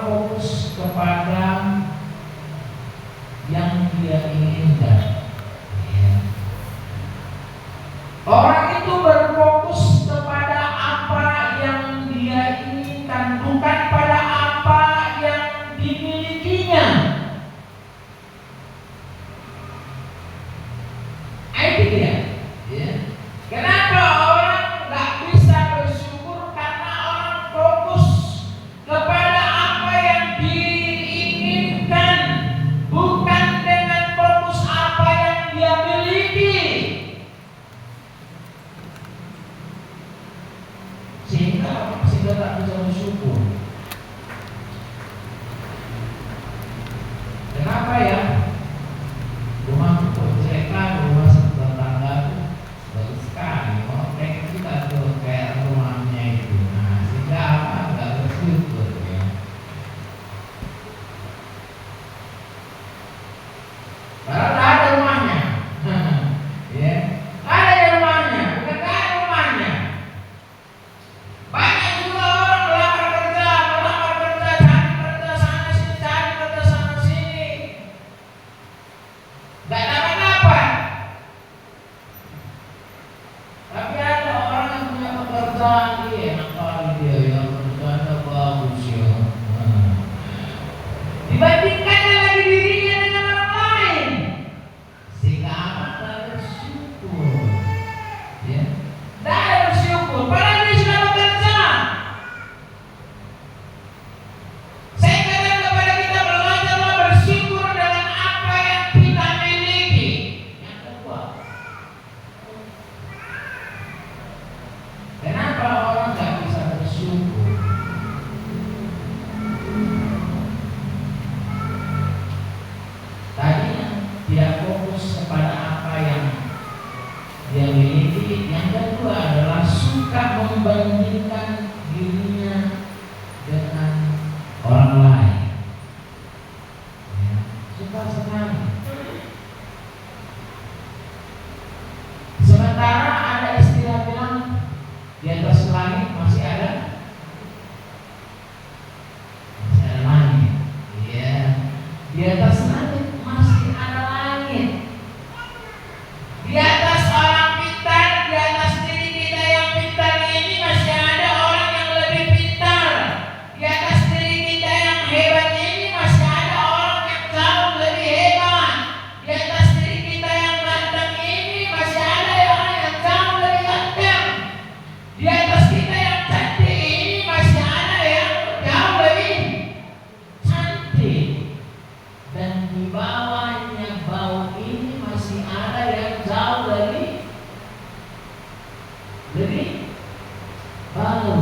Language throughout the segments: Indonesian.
berfokus kepada yang dia inginkan. Orang itu berfokus kepada apa yang dia inginkan, bukan pada apa yang dimilikinya. Itu dia. Kenapa orang nggak bisa bersyukur? Karena orang fokus kepada apa yang diinginkan, bukan dengan fokus apa yang dia miliki. Sehingga tak bisa bersyukur. Kenapa ya? Rumah jeleklah, rumah tetangga bagus sekali. Oh, kayak kita tuh kayak rumahnya itu. Nah, sehingga apa? Nggak bersyukur ya. Padahal nggak ada rumahnya. Ya, ada rumahnya, bukan nggak ada rumahnya. Banyak juga orang melamar kerja, cari kerja sana sini, cari kerja sana sini, nggak dapat. Tapi ada orang yang punya pekerjaan, enak kali dia yang kerjanya bagus ya. Dibandingkannya lagi dirinya dengan orang lain, sehingga amat tak bersyukur. Ya, tak bersyukur. Padahal dia sudah bekerja. Saya katakan kepada kita, belajarlah bersyukur dengan apa yang kita miliki. Yang kedua, kenapa orang nggak bisa bersyukur? Tadinya tidak fokus kepada apa yang dia miliki. Yang kedua adalah suka membandingkan dirinya dengan orang lain. Ya, suka sekali. Sementara ada istilah bilang di atas langit masih ada langit. Ya, di atas langit masih ada langit. Di atas orang pintar, di atas diri kita yang pintar ini masih ada orang yang lebih pintar. Di atas diri kita yang hebat ini masih ada orang yang jauh lebih hebat. Di atas diri kita yang ganteng ini masih ada orang yang jauh lebih ganteng. Di atas kita yang cantik ini masih ada yang jauh lebih cantik. Dan di bawahnya bau ini masih ada yang jauh lebih bau.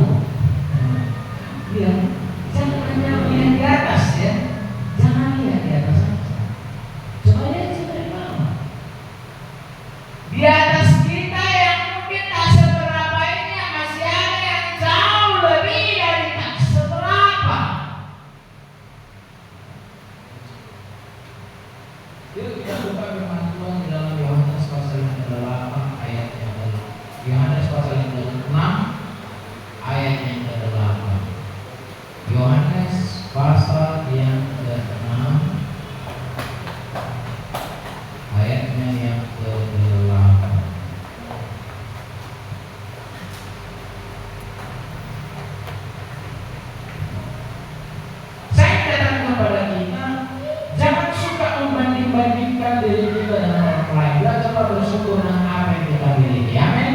Ya, jangan hanya lihat di atas ya, jangan lihat di atas saja. Coba lihat dari bawah. Di atas kita yang mungkin tak seberapa ini masih ada yang jauh lebih dari tak seberapa. Yuk kita buka firman Tuhan di dalam Yohanes pasal yang ke-8 ayat yang ke-6. Yohanes pasal yang ke-6 ayat yang ke-8. Yohanes pasal yang ke-6 ayatnya yang ke-8. Saya katakan kepada kita, jangan suka membanding-bandingkan diri kita dengan orang lain. Belajarlah bersyukur dengan apa yang kita miliki. Amin.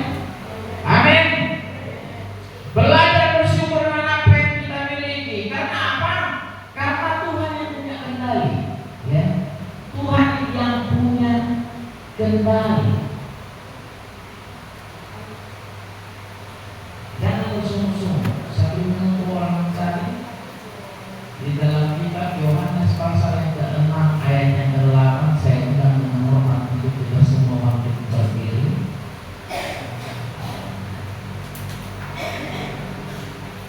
Amin. Belajar bersyukur dengan apa yang kita miliki. Karena apa? Karena Tuhan yang punya kendali. Ya, Tuhan yang punya kendali. Jangan sungguh-sungguh. Sambil menunggu orang tadi di dalam kitab Yohanes pasal yang ke-6 ayat yang ke-8, saya undang dengan hormat untuk kita semua bangkit berdiri.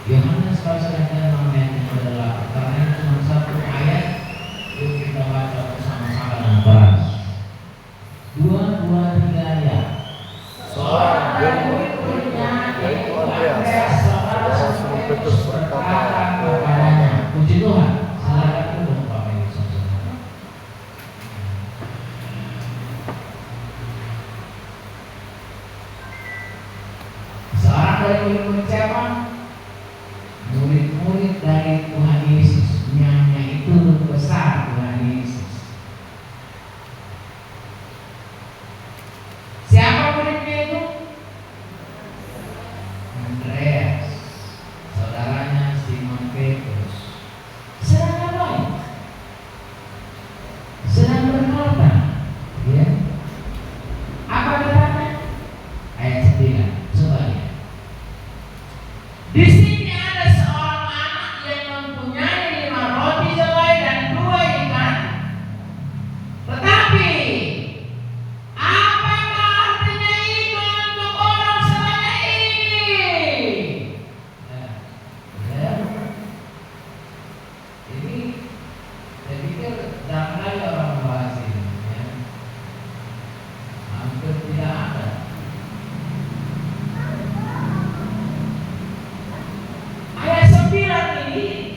Yohanes pasal yang ke-6 ayat yang ke-8. Karena itu cuma satu ayat, yuk kita baca bersama-sama dengan keras. 2, 2, 3 dari murid-murid siapa? Murid-murid dari Tuhan Yesus, yang itu besar Tuhan Yesus. Siapa muridnya itu? Andreas, saudaranya Simon Petrus. Sedang ngapain? Sedang berkata, ya. Apa katanya? Ayat 9, coba lihat. Di sini ada seorang anak yang mempunyai 5 roti jelai dan 2 ikan. Tetapi apakah artinya itu untuk orang sebanyak ini? Ya. Ini saya pikir jarang kali orang bahas ini, ya. Hampir tidak ada. Ayat 9 ini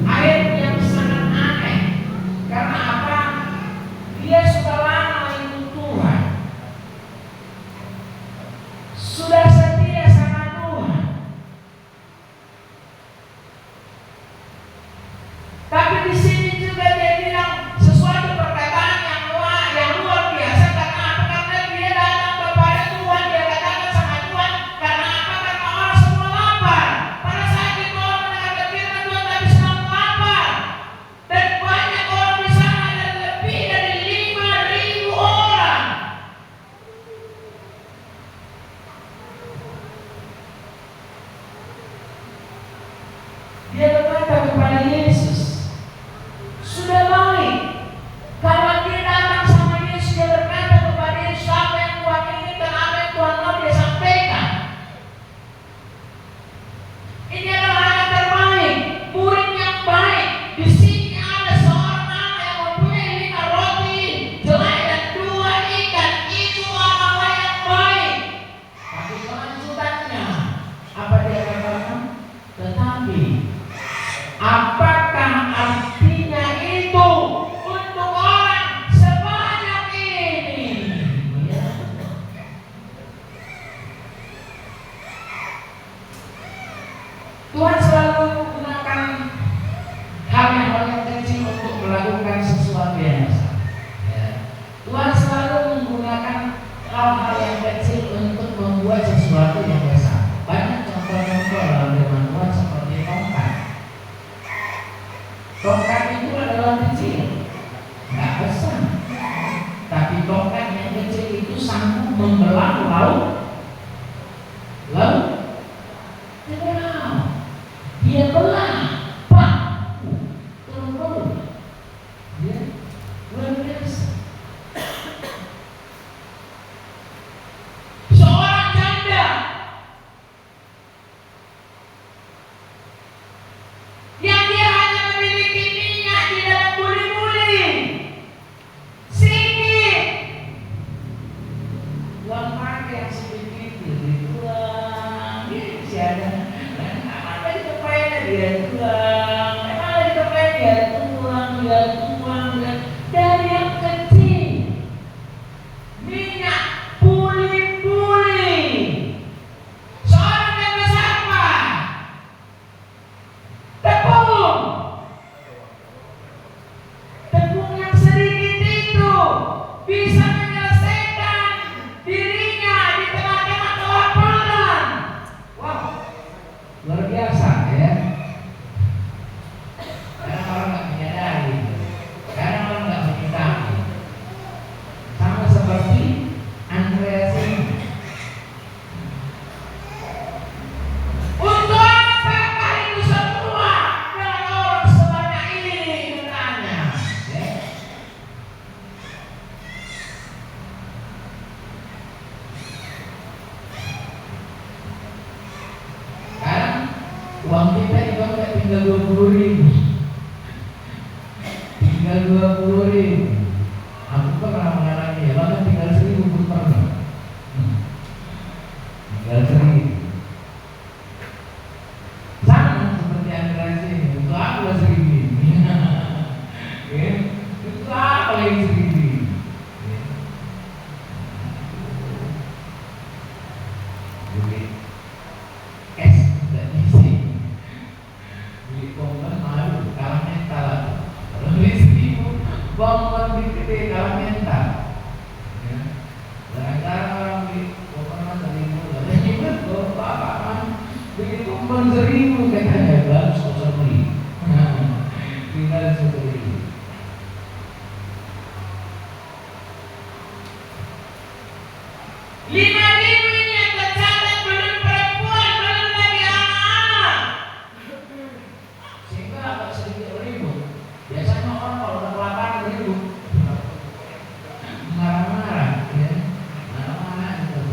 ayat yang sangat aneh. Karena apa? Dia sudah lama ikut Tuhan, sudah setia sama Tuhan. Tapi di sini juga dia bilang sesuatu perkataan yang luar biasa. Karena apa? Karena dia datang kepada Tuhan, dia katakan sama Tuhan, karena apa? Karena orang semua lapar. Pada saat itu orang mendengar firman Tuhan tapi sedang lapar. Dan banyak orang di sana, dan lebih dari 5.000 orang. Dia berkata kepada Yesus, sudah baik kalau dia datang sama Yesus. Dia berkata kepada Yesus, apa yang Tuhan inginkan, apa yang Tuhan mau dia sampaikan. Ini adalah anak terbaik, murid yang baik. Di sini ada seorang anak yang mempunyai 5 roti jelai dan 2 ikan. Itu hal yang baik. Tapi kelanjutannya, apa dia katakan? Tetapi apakah artinya itu untuk orang sebanyak ini? Ya. Tuhan selalu menggunakan hal-hal yang kecil untuk melakukan sesuatu yang besar. Ya. Tuhan selalu menggunakan hal-hal yang kecil untuk membuat sesuatu yang besar. Banyak contoh-contoh dalam firman Tuhan seperti tongkat. Tongkat itu adalah kecil, nggak besar. Tapi tongkat yang kecil itu sanggup membelah laut. Dia belah, pak, turun. Ya, luar biasa. Seorang janda yang dia hanya memiliki minyak di dalam buli-buli sedikit, uang pakai yang sedikit dibuang, dia ada. Ada di kepalanya dia tuang, ada di kepalanya dia tuang, dari yang kecil, minyak buli-buli. Seorang yang besar apa? Tepung yang sedikit itu bisa menyelesaikan dirinya di tengah-tengah kelaparan. Wow, luar biasa ya. Karena orang nggak menyadari, karena orang nggak mengetahui. Sama seperti Andreas ini. Untuk apakah itu semua dengan orang sebanyak ini katanya? Ya. Sekarang uang kita di dompet tinggal 20.000, tinggal 20.000. Aku pernah mengalami ya, bahkan tinggal 1.000 pun pernah. Tinggal 1.000. Sama seperti Andreas ini, untuk aku lah 1.000. Ya, untuk apa lagi 1.000? Ya. 5.000 ini yang tercatat belum perempuan, belum lagi anak-anak. Sehingga agak sedikit ribut. Biasanya orang kalau udah kelaparan ribut, marah-marah, ya, marah-marah itu.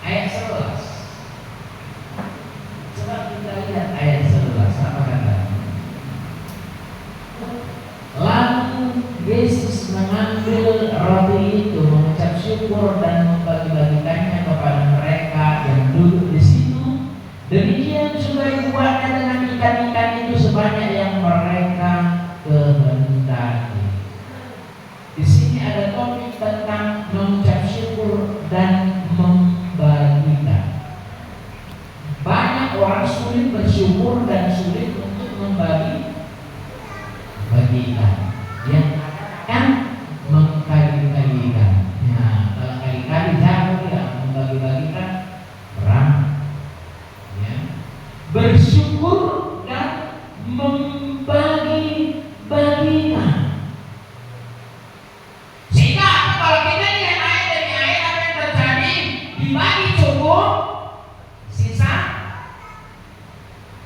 Ayat 11. Coba kita lihat ayat 11 apa kata? Lalu Yesus mengambil roti itu, mengucap syukur dan membagi-bagikannya kepada mereka yang duduk di situ. Demikian juga dibuatnya dengan ikan-ikan itu sebanyak yang mereka kehendaki. Di sini ada topik tentang mengucap syukur dan membagikan. Banyak orang sulit bersyukur dan sulit untuk bagikan. Yang akan mengkali-kalikan. Nah, kalau kali-kali jangan ya membagi-bagikan perang. Ya. Bersyukur dan membagi-bagikan. Sehingga kalau kita lihat ayat demi ayat apa yang terjadi, dibagi cukup, sisa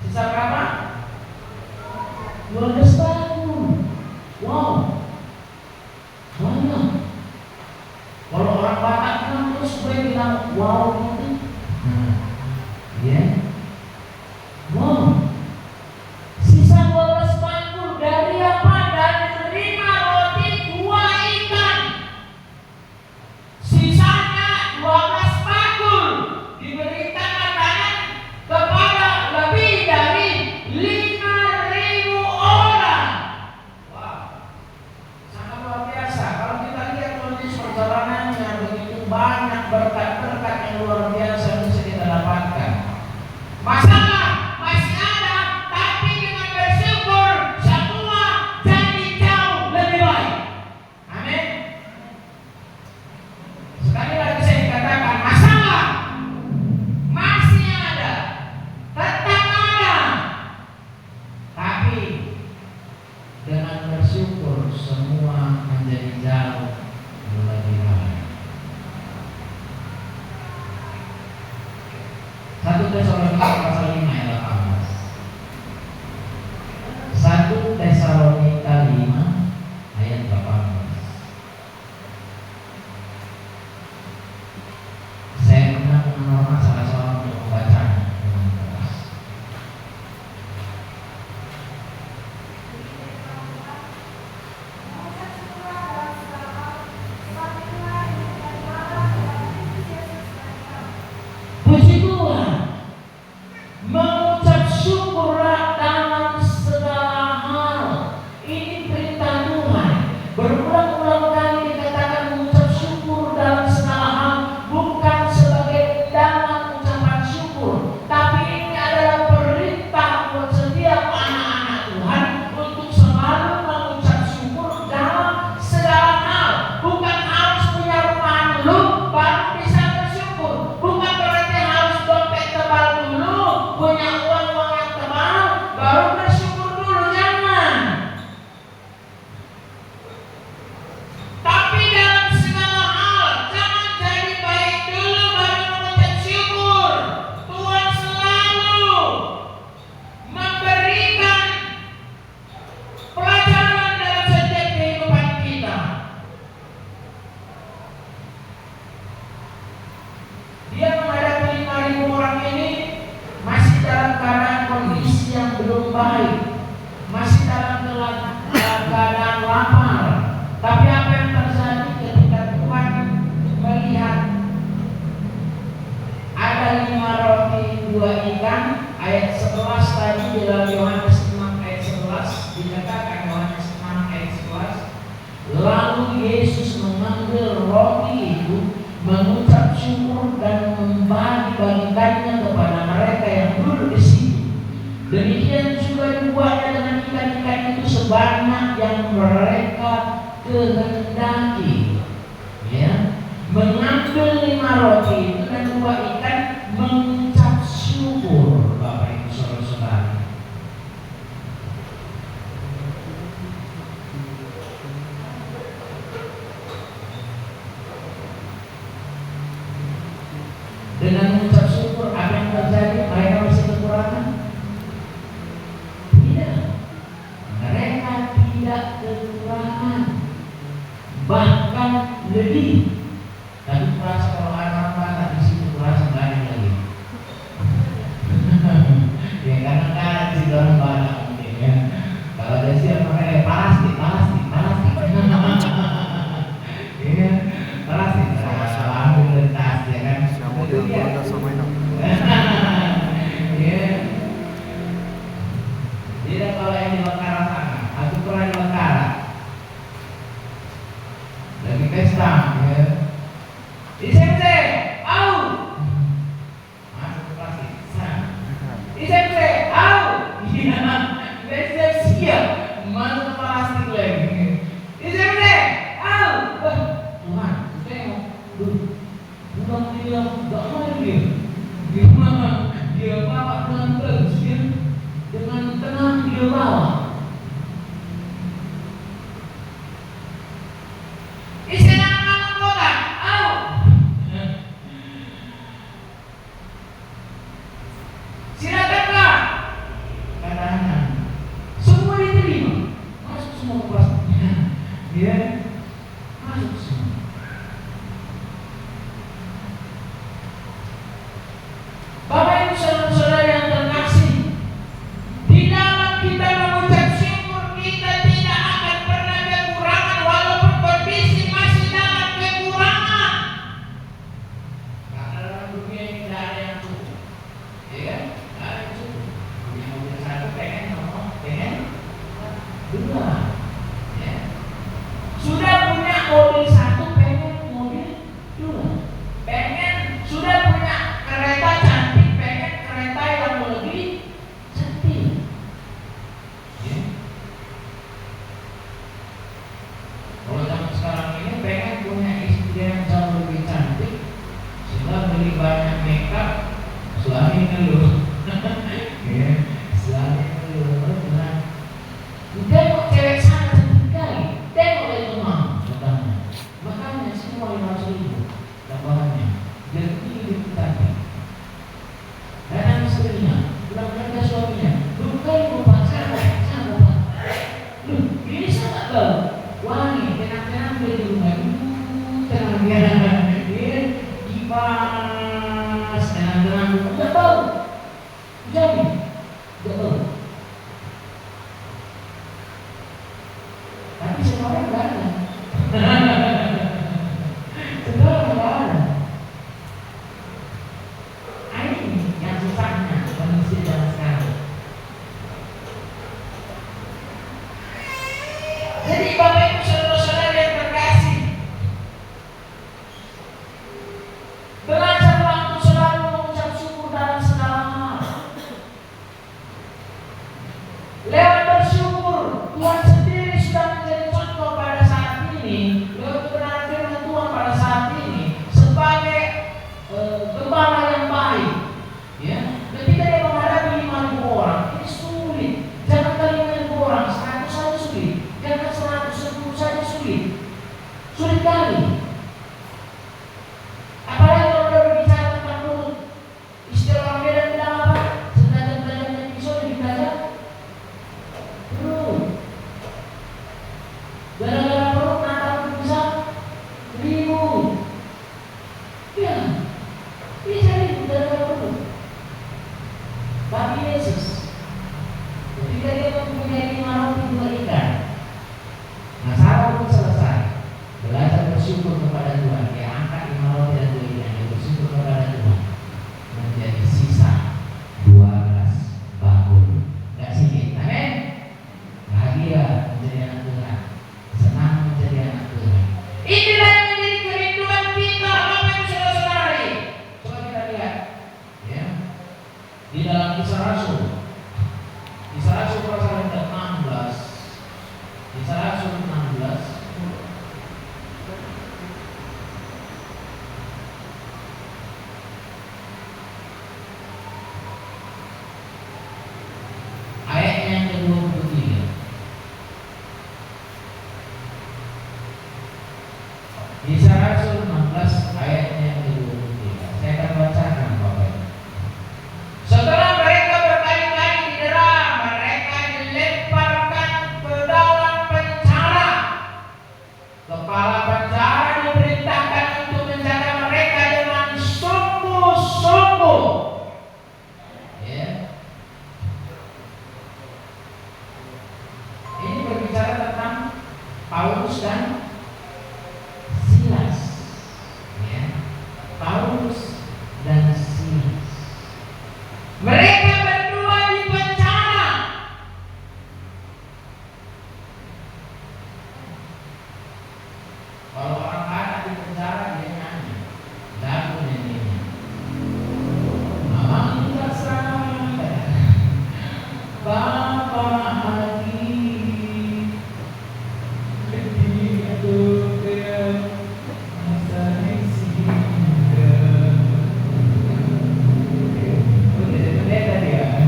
berapa? 12 tahun. Wow, banyak. Kalau orang Batak bilang terus gue bilang wow gitu. Ya, wow. Sisa 12 paku dari apa? Dari 5 roti 2 ikan. Sisanya 12 paku diberikan makanan kepada lebih dari 5.000 orang. Wow, sangat luar biasa. Kalau kita lihat kondisi perjalanannya begitu banyak berkat-berkat yang luar biasa yang bisa kita dapatkan. Masalah masih ada, tapi dengan bersyukur semua jadi jauh lebih baik. Amin. Sekali lagi saya katakan, masalah masih ada, tetap ada, tapi dengan bersyukur semua menjadi jauh lebih baik. 1 Tesalonika pasal 5 ayat 18. 1 Tesalonika 5 ayat 18. Saya pernah menormat salah seorang untuk membacanya dengan keras. Puji Tuhan, mengucap syukurlah dalam segala hal. Ini perintah Tuhan. Berulang-ulang kali dikatakan mengucap syukur dalam segala hal, bukan sebagai dalam ucapan syukur, tapi ini adalah perintah buat setiap anak-anak Tuhan untuk selalu mengucap syukur dalam segala hal. Bukan harus punya rumah dulu baru bisa bersyukur. Bukan berarti harus dompet tebal dulu, punya uang yang tebal baru bersyukur dulu, jangan. Tapi dalam segala hal, jangan jadi baik dulu baru mengucap syukur. Tuhan selalu memberikan pelajaran dalam setiap kehidupan kita. Dia menghadapi 5.000 orang ini masih dalam keadaan kondisi yang belum baik, masih dalam keadaan lapar. Tapi apa yang terjadi ketika Tuhan melihat ada 5 roti 2 ikan, ayat 11 tadi di dalam Yohanes 6 ayat 11 dikatakan, Yohanes 6 ayat 11, lalu Yesus mengambil roti itu, mengucap syukur dan membagi-bagikannya kepada mereka yang duduk di situ. Demikian juga dibuatnya dengan ikan-ikan itu sebanyak yang mereka kehendaki. Ya, mengambil 5 roti itu dan 2 ikan, mengucap syukur. Bapak Ibu saudara-saudara, dengan mengucap syukur apa yang terjadi? Mereka masih kekurangan? Tidak. Mereka tidak kekurangan, bahkan lebih. Tapi merasa kalau ada orang di situ merasa banyak lagi. Ya kadang-kadang sih orang banyak mungkin ya. Kalau ada siapa mereka pasti. Iya, pasti. Kalau ambil lintas ya kan. Iya. Tidak kalau yang di Lekara sana, aku pernah di Lekara. Lagi pesta, ya. ISMC, au. Masuk ke plastik, sana. ISMC, au. Iya, siap. Masuk ke plastik lagi. ISMC, au. Tuhan, tengok. Bukan dia, gak main dia. Dia bawa dengan bagus, ya. Dengan tenang dia bawa. Kisah Rasul 16 ayatnya yang ke-23. Saya akan bacakan. Paulus dan Silas. Ya. Paulus dan Silas. Mereka berdua di penjara. Kalau orang kaya di penjara dia nyanyi, lagu nyanyinya. Mama tidak salah, Bapa hati, ketika doa masa singgah. Udah pendeta dia,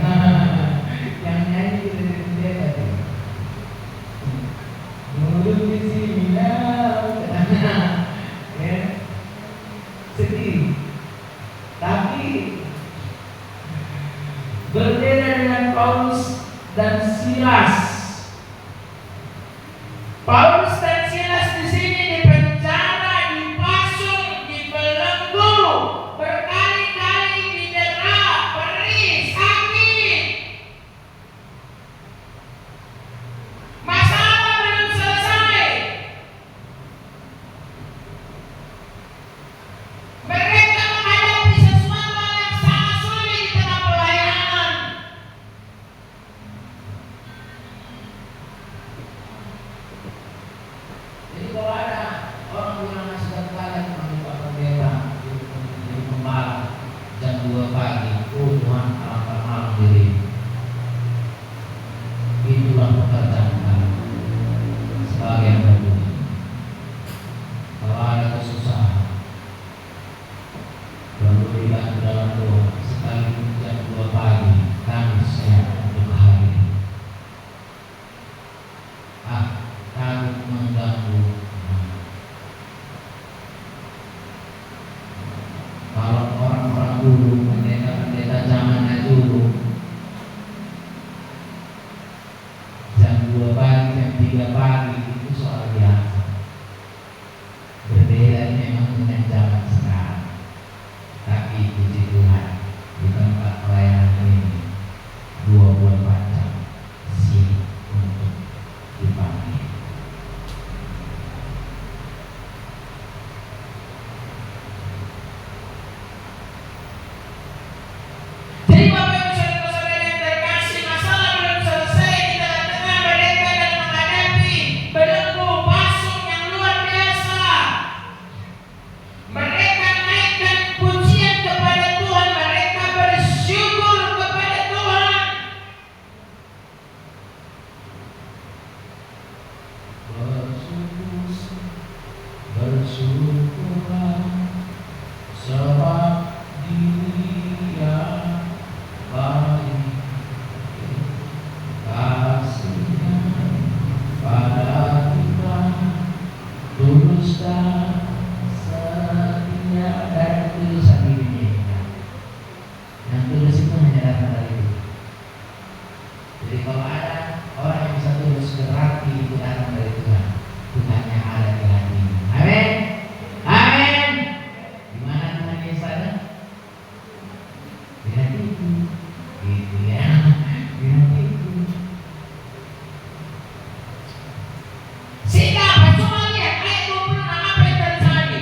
yang nyanyi udah pendeta dia. Mulut di sini ya, sedih. Tapi berbeda dengan Paulus dan Silas. Paulus dan Silas di sini di penjara, dipasung, dibelenggu, berkali-kali didera, perih, sakit. Masalah belum selesai. Mereka menghadapi sesuatu yang sangat sulit di tengah pelayanan. Jadi kalau ada orang bilang sudah kalian menimpa pendeta di pembalap jam 2 pagi, oh Tuhan alangkah malam diri. Itulah pekerjaan kami sebagai yang berdua. Kalau ada kesusahan, perlu dibantu dalam doa. Sekalipun jam 2 pagi, kami siap untuk hadir. Takut mengganggu. Kalau orang-orang dulu, pendeta-pendeta zamannya dulu, jam 2 pagi, jam 3 pagi itu soal biasa. Berbeda memang dengan zaman sekarang. Tapi puji Tuhan, di tempat pelayanan ini 24 jam siap untuk dipanggil. Jadi Bapak Ibu saudara-saudara yang terkasih, masalah belum selesai di tengah-tengah mereka yang menghadapi belenggu pasung yang luar biasa. Mereka naikkan pujian kepada Tuhan, mereka bersyukur kepada Tuhan. Bersyukurlah sebab Dia baik, kasih-Nya pada kita tulus dan setia. Dan tulisan dirinya yang tulus itu hanya datang dari Tuhan. Jadi kalau ada orang yang bisa tulus berarti itu datang dari Tuhan. Tuhannya ada di hatinya. Amin. Amin. Di mana Tuhan Yesus ada? Di hatiku. Gitu ya. Di hatiku. Sehingga apa? Cuma lihat ayat 26 apa yang terjadi.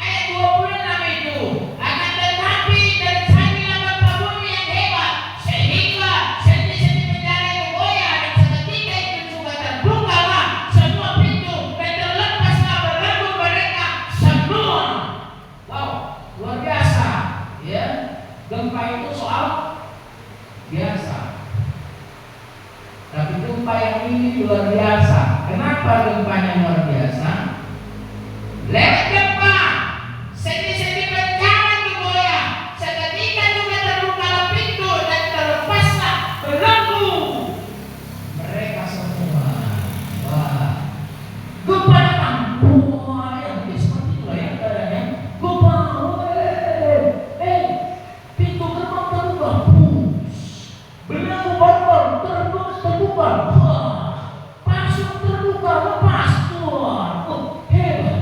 Ayat 26 itu, akan tetapi terjadilah gempa bumi yang hebat, sehingga sendi-sendi penjara itu goyah, dan seketika itu juga terbukalah semua pintu dan terlepaslah belenggu mereka semua. Wow, luar biasa, ya. Gempa itu soal biasa, tapi gempa yang ini luar biasa. Kenapa gempanya luar biasa? Lewat gempa, sendi-sendi penjara itu goyah, seketika juga terbukalah pintu dan terlepaslah belenggu mereka semua. Wah, gempa datang, wah, yang seperti itulah ya keadaannya. Gempa, pintu gerbang terbuka, belenggu botol terbuka, pasung terbuka, lepas, Tuhan, hebat.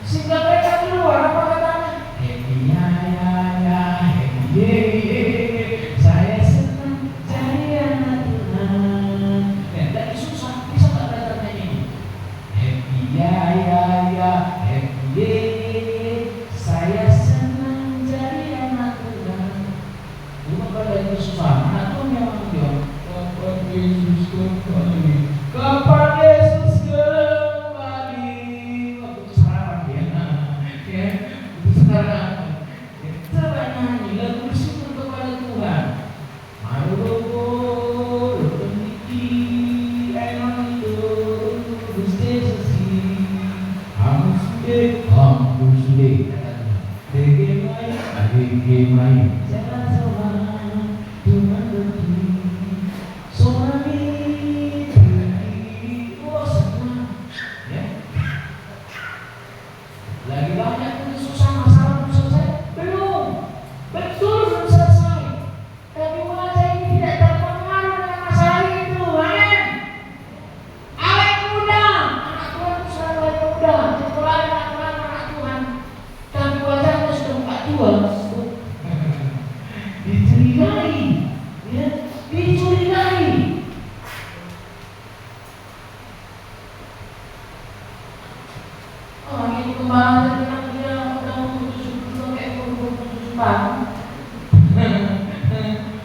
Sehingga mereka keluar, apa katanya? Happy ya, happy, saya senang, saya Tuhan. Yesus kembali, kapan Yesus kembali? Waktu sarapan ya, itu sarapan. Coba nyanyi lagu bersyukur kepada Tuhan. Lagi banyak itu susah, masalah belum selesai? Belum, betul belum selesai. Tapi wajah ini tidak terpengaruh dengan masalah itu. Amin. Awet muda, anak Tuhan itu selalu awet muda. Sekolah anak Tuhan, tapi wajahnya sudah muka tua. Dicurigai, ya, dicurigai. Ini kembali dia udah putus kayak putus banget.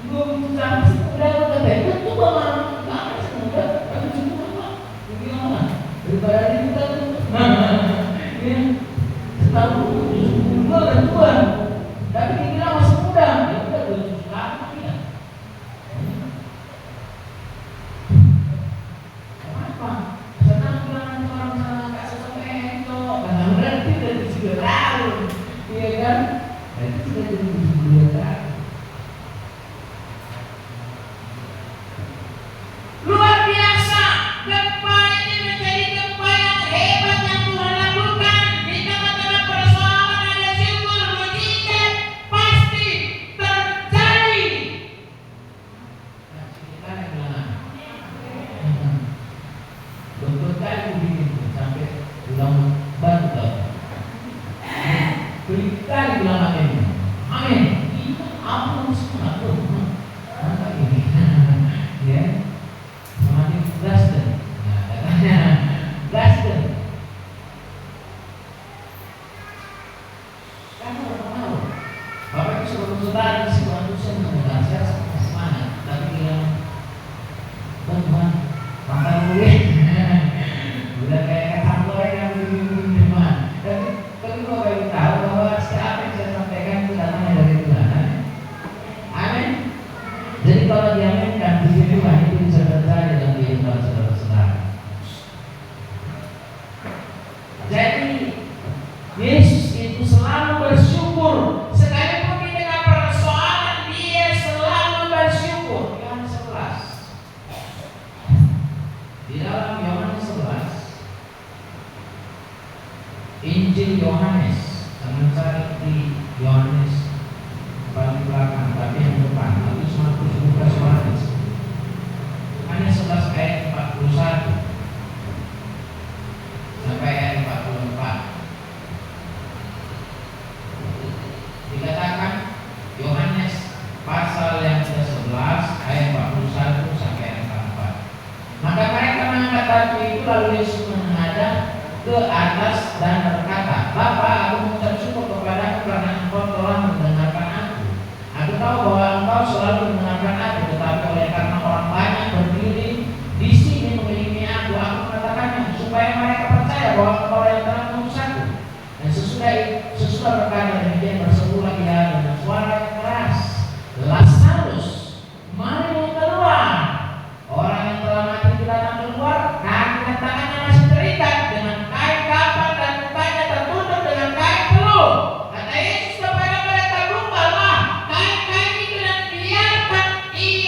Gue putus udah bebas tuh banget. Udah tapi cuma apa? Gimana? Daripada kita tuh. Ya, setahu gue udah tua. Tapi dibilang masih muda. Ya udah 27 tahun ya. Kenapa? Senang bilang orang sana gak sesuai itu. Berarti udah 72 tahun, iya kan? Berarti sudah jadi 72 tahun. Luar biasa, gempa ini menjadi gempa yang hebat yang Tuhan lakukan. Di tengah-tengah persoalan ada syukur, mujizat pasti terjadi. Nah, kita yang bilang, betul kali begini sampai ulang bantu. Berikan bilang amin. Amin. Itu apa semua tuh? Apa ini? Ya, semakin Glaston. Nah, katanya Glaston. Kamu tahu? Bapak itu saudara si Tuhan itu semangat, saya semangat. Tapi dia, Tuhan, makan dulu ya. Udah kayak kantor yang begini mah. Tapi kalau kalian tahu bahwa siapa yang saya sampaikan itu datangnya dari Tuhan. Amin. Jadi kalau diaminkan di Tuhan itu bisa terjadi dalam kehidupan saudara-saudara. Jadi Yesus itu selalu bersyukur. Sekalipun di tengah persoalan dia selalu bersyukur. Yohanes 11. Di dalam Yohanes 11 Injil Yohanes, jangan cari di Yohanes paling belakang, tapi yang depan. Matius, Markus, Lukas, Yohanes. Yohanes 11 ayat 41 sampai ayat 44. Dikatakan Yohanes pasal yang ke-11 ayat 41 sampai ayat 44. Maka mereka mengangkat batu itu, lalu Yesus menghadap ke atas dan berkata, Bapa, aku mengucap syukur kepadamu karena engkau telah mendengarkan aku. Aku tahu bahwa engkau selalu mendengarkan aku, tetapi oleh karena orang banyak berdiri di sini mengiringi aku mengatakannya supaya mereka percaya bahwa engkau yang telah mengutus aku. Dan sesudah berkata demikian, berserulah ia dengan suara yang keras, Lazarus, mari keluar. Orang yang telah mati itu datang keluar, kaki dan tangannya masih terikat dengan kain kapan dan mukanya tertutup dengan kain peluh. Kata Yesus kepada mereka, bukalah kain-kain itu dan biarkan ia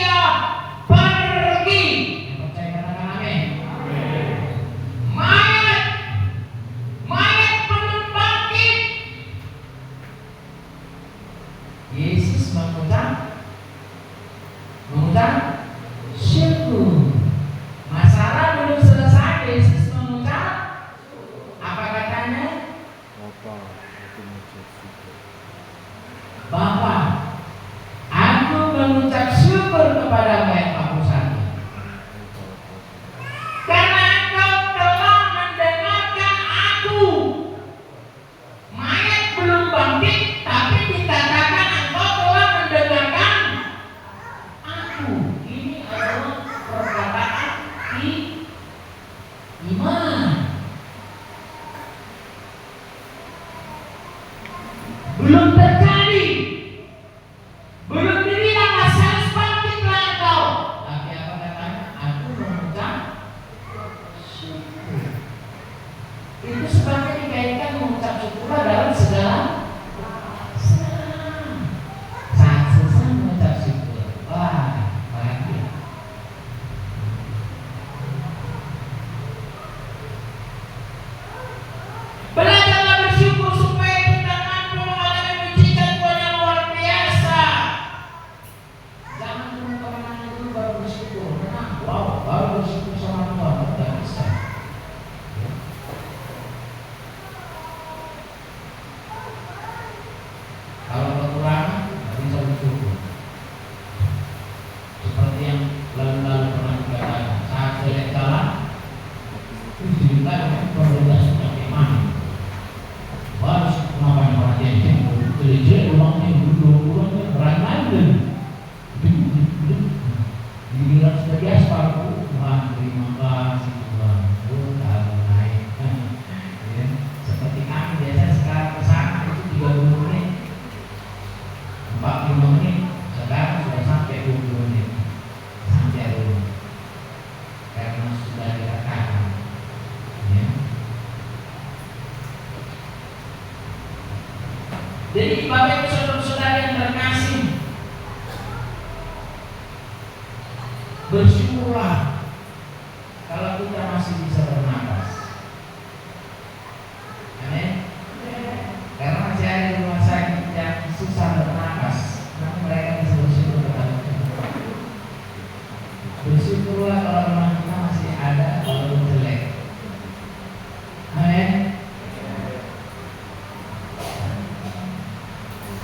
Jadi Bapak Ibu Saudara-saudara yang terkasih, bersyukurlah kalau kita masih bisa bernapas. Amin. Karena masih ada rumah sakit yang susah bernapas, namun mereka bisa bersyukur kepada Tuhan. Bersyukurlah kalau rumah kita masih ada walaupun jelek. Amin.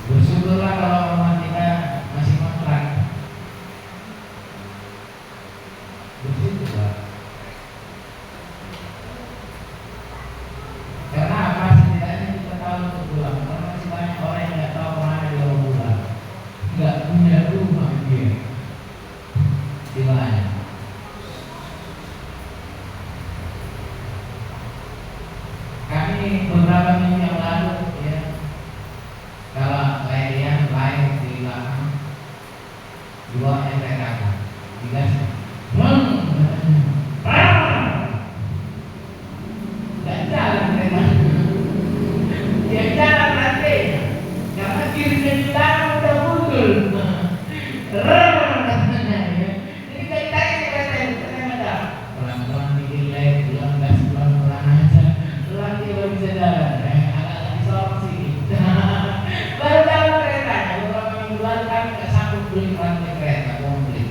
Bersyukurlah kalau rumah kita masih kontrak. Bersyukurlah. Karena apa? Setidaknya kita tahu untuk pulang. Karena masih banyak orang yang nggak tahu kemana dia mau pulang, nggak punya rumah dia. Gimana? Kami beberapa minggu yang lalu ya, kalau latihan live di belakang, dua MPK, digas, nggak jalan kereta, dia jalan nanti, karena kirinya di belakang udah mundur, katanya ya. Jadi kita ini kereta pelan-pelan bikin live, pelan gas, pelan-pelan aja, lagi baru bisa jalan, agak disorong sini. Baru jalan keretanya, beberapa minggu lalu kami nggak sanggup beli rantai kereta komplit.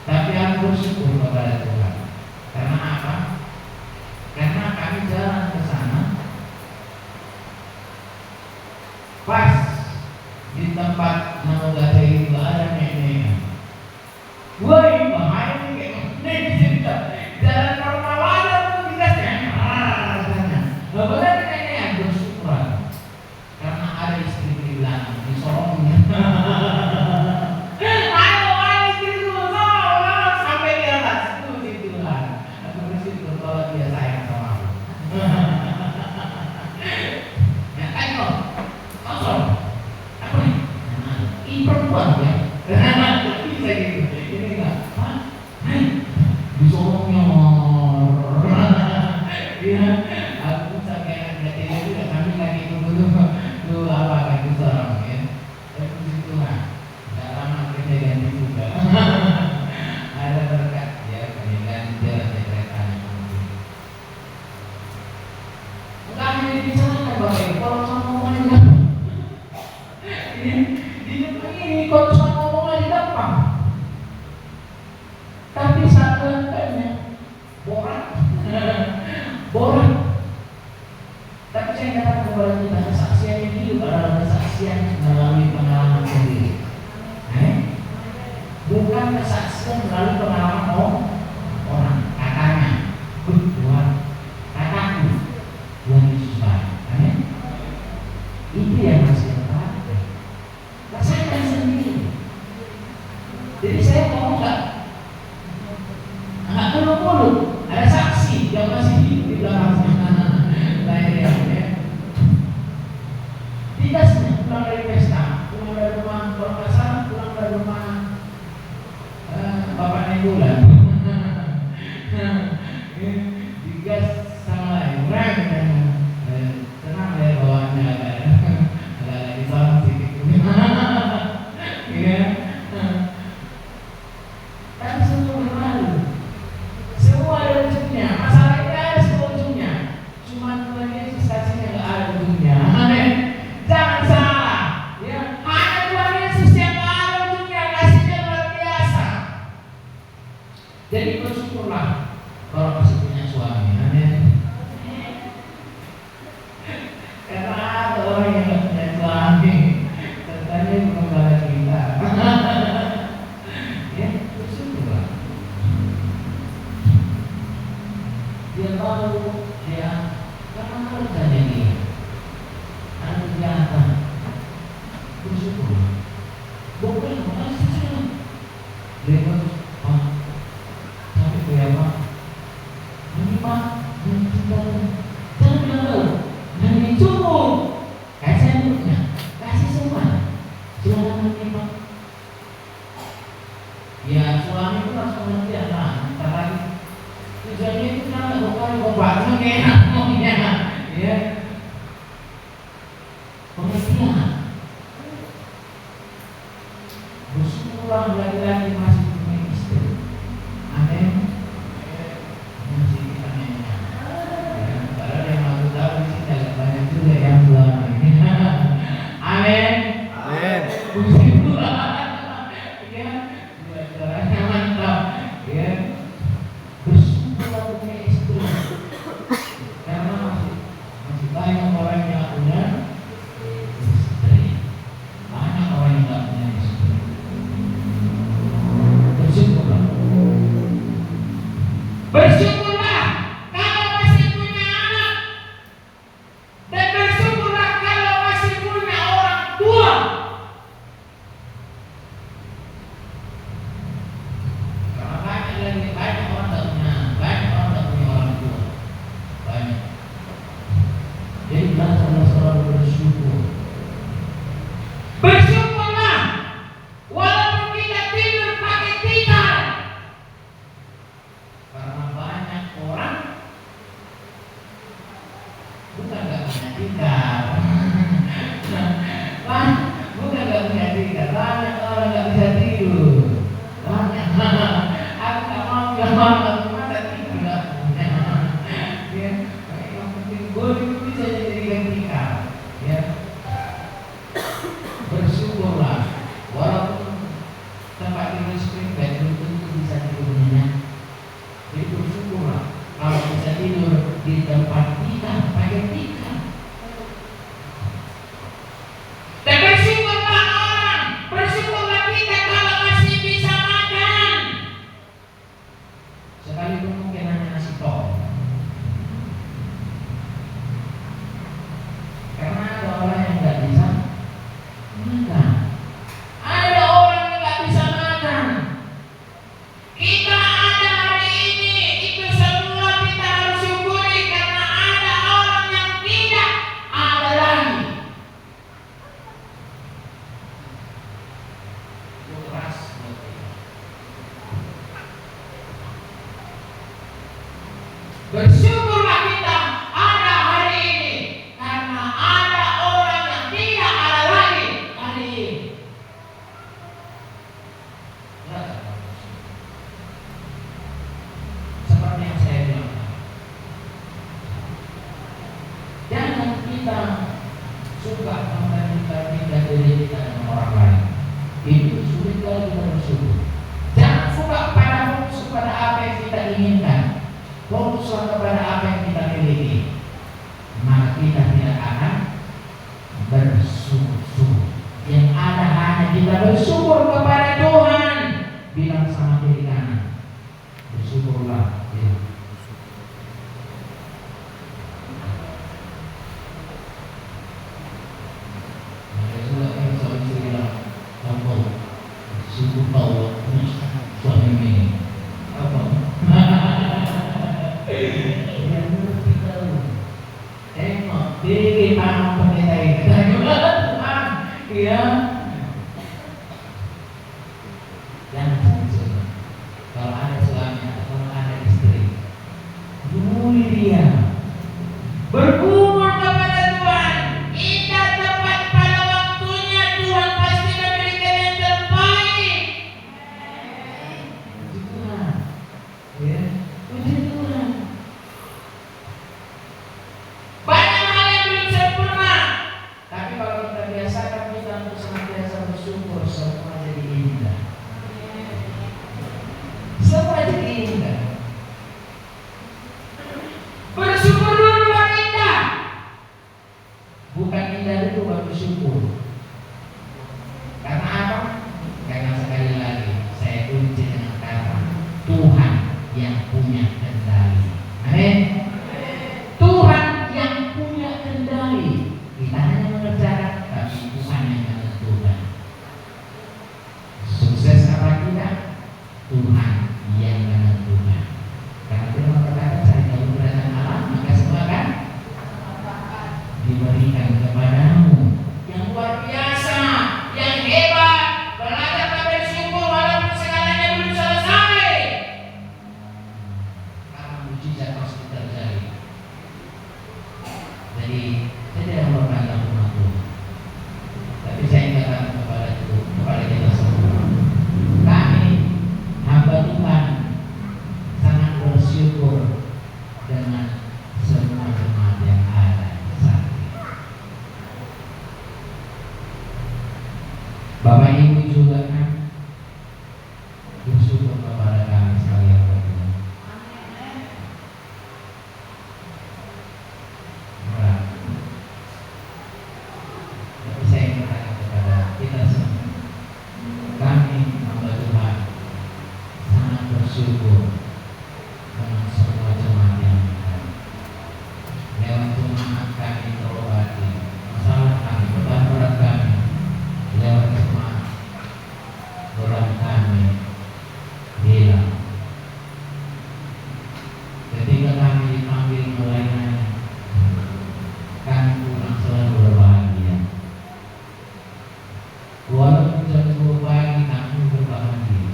Tapi aku bersyukur kepada Tuhan. Karena apa? Karena kami jalan ke sana pas di tempat nama gajah itu ada nenek. Woi, bahaya nih kayak nenek cerita. Jalan normal aja pun digasnya. Katanya. Nggak boleh nenek bersyukur. Karena ada istri di belakang, disorongnya. Ayo istri dulu, sampai di atas. Puji Tuhan. Aku bersyukur kalau dia sayang sama aku. Ya, ayo, kosong. Apa nih? Ini perempuan ya. Bisa gitu. Ini enggak. Hah? Hai, disorongnya. Iya, aku sampai nggak tidur juga kami lagi tunggu apa kan disorong ya. Puji Tuhan. Nggak lama kita ganti juga. Ada berkat ya, ganti ceritanya. Enggak hanya dibicarakan Bapak Ibu, kalau sama ngomongnya di depan ini, kalau sama ngomongnya di depan. Tapi saat tanya borak, borak. Tapi saya katakan kepada kita, kesaksian yang hidup adalah kesaksian melalui pengalaman sendiri. Bukan kesaksian melalui pengalaman orang. Katanya, Tuhan, kataku, Tuhan Yesus baik. Amin. Itu yang harus kita pakai. Rasakan sendiri. Jadi saya ngomong nggak mulut-mulut. Ada saksi yang masih hidup di belakang sana. Lain ya. Digasnya pulang dari pesta, pulang dari rumah orang pulang dari rumah bapaknya bulan. Digas sama lain, tenang ya bawaannya agak disorong sedikit. Ya. Tapi semua berlalu. Semua ada ujungnya. Masalahnya ada semua ujungnya. Cuma Tuhan Yesus kasihnya nggak ada ujungnya. Amin. Jangan salah. Ya, hanya Tuhan Yesus yang nggak ada ujungnya. Kasihnya luar biasa. Jadi bersyukurlah kalau masih punya suami. Amin. Karena ada orang yang nggak punya suami, tertanya bukan pada kita. Ya, bersyukurlah. Dia tahu dia karena kerjanya dia ada kegiatan bersyukur. Bukan makasih sih. Lewat Pak, sampai ke apa? Ini Pak, yang kita jangan bilang jangan cukup. Kasih dulunya, kasih semua. Silakan ini Pak. Ya suami itu langsung nanti lah, ntar lagi. Tujuannya itu kan bukan obatnya kayak ngomongnya, ya. banget, masa tidak punya. Ya, yang penting gue itu bisa jadi tinggal. Ya, bersyukurlah walaupun tempat tidur spring bed belum tentu bisa tidurnya. Jadi bersyukurlah kalau bisa tidur di tempat tikar, pakai tikar. Dan bersyukurlah orang, bersyukurlah kita kalau masih bisa makan. Sekalipun mungkin hanya nasi tok. Karena ada orang yang nggak bisa makan. Ada orang yang nggak bisa makan. Kita ada hari ini, itu semua kita harus syukuri karena ada orang yang tidak ada lagi. Itu keras buat kita. Bersyukurlah kita ada hari ini karena ada orang yang tidak ada lagi hari ini. Seperti yang saya bilang, jangan kita suka membandingkan diri kita dengan orang lain. Itu sulit kalau kita bersyukur. Jangan suka pada apa yang kita inginkan. Fokuslah kepada apa yang kita miliki, maka kita tidak akan bersyukur. Yang ada hanya kita bersyukur kepada Tuhan. Bilang sama diri kanan, bersyukurlah. Ya. Syukur Allah, suami ini apa? Tengok diri tangan pendeta ini. Tuhan, ya. Jangan sungguh. Kalau ada suami atau kalau ada istri, dulu dia bergumul kepada Tuhan. Indah tepat pada waktunya, Tuhan pasti memberikan yang terbaik. Puji Tuhan, ya. Puji Tuhan. Banyak hal yang belum sempurna, tapi kalau kita biasakan kita untuk senantiasa bersyukur, semua jadi indah. Semua jadi indah. Bersyukur dulu baru indah. Bukan indah dulu baru bersyukur. Karena apa? Karena sekali lagi saya kunci dengan kata Tuhan yang punya kendali. Amin. Tuhan yang punya kendali. Kita hanya mengerjakan, tapi Tuhan yang menentukan. Sukses apa tidak? Tuhan yang menentukan. Karena Tuhan berkata, cari tahu kerajaan Allah, maka semua akan diberikan kepadamu. Yang luar biasa, yang hebat, belajar bersyukur walaupun segalanya belum selesai. Karena mujizat pasti terjadi. Jadi saya tidak berbangga kepada Tuhan, tapi saya ingatkan kepada kita semua. Kami hamba Tuhan sangat bersyukur dengan semua jemaat yang ada saat ini. Bapak Ibu juga kan bersyukur kepada kami sekalian berdua. Tapi saya ingin berkata kepada kita semua, kami hamba Tuhan sangat bersyukur dengan semua jemaat yang ada. Lewat jemaat kami terobati masalah kami, beban-beban kami. Lewat jemaat beban kami hilang. Ketika kami dipanggil melayani, kami pulang selalu berbahagia. Walaupun jam 10 pagi kami berbahagia.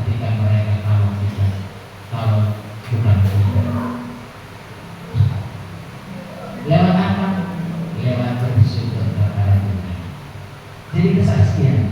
ketika mereka kalau bukan Tuhan. Lewat apa? Lewat bersyukur kepada Tuhan. Jadi kesaksian